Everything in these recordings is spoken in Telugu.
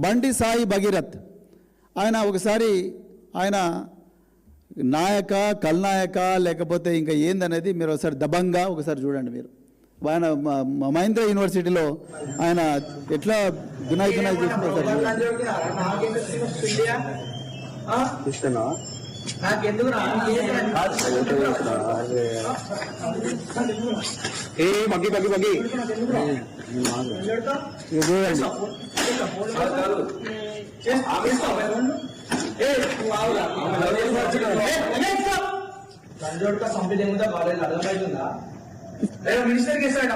బండి సాయి భగీరథ్ ఆయన ఒకసారి ఆయన నాయక కల్నాయక లేకపోతే ఇంకా ఏందనేది మీరు ఒకసారి దబంగా ఒకసారి చూడండి. మీరు ఆయన మహేంద్ర యూనివర్సిటీలో ఆయన ఎట్లా దునాయి చేసిందో मिनिस्टर के साथ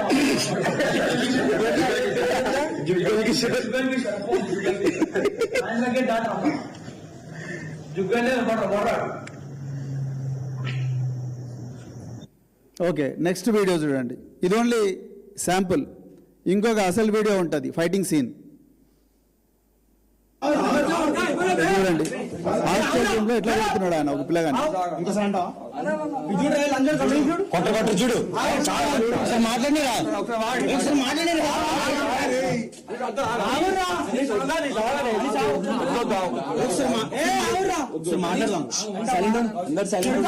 ఓకే, నెక్స్ట్ వీడియో చూడండి. ఇది ఓన్లీ శాంపుల్. ఇంకొక అసలు వీడియో ఉంటుంది, ఫైటింగ్ సీన్ చూడండి. ఆస్ట్రేలియంలో ఎట్లా చెప్తున్నాడు ఆయన ఒక పిల్లగాని. చూడు మాట్లాడిరా మాట్లాడదాం. మాట్లాడి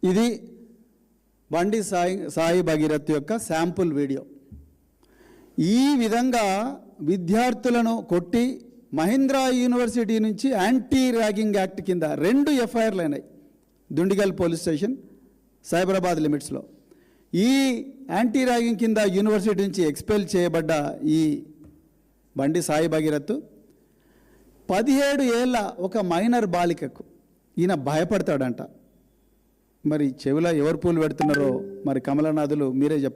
ఇది బండి సాయి భగీరథ్ యొక్క శాంపుల్ వీడియో. ఈ విధంగా విద్యార్థులను కొట్టి మహేంద్ర యూనివర్సిటీ నుంచి యాంటీ ర్యాగింగ్ యాక్ట్ కింద 2 ఎఫ్ఐఆర్లు అయినాయి. దుండిగల్ పోలీస్ స్టేషన్, సైబరాబాద్ లిమిట్స్లో. ఈ యాంటీ ర్యాగింగ్ కింద యూనివర్సిటీ నుంచి ఎక్స్పెల్ చేయబడ్డ ఈ బండి సాయి భగీరథ్ 17 ఏళ్ళ ఒక మైనర్ బాలికకు ఈయన భయపడతాడంట. మరి చెవిలో ఎవరు పూలు పెడుతున్నారో మరి కమలనాథులు మీరే చెప్పండి.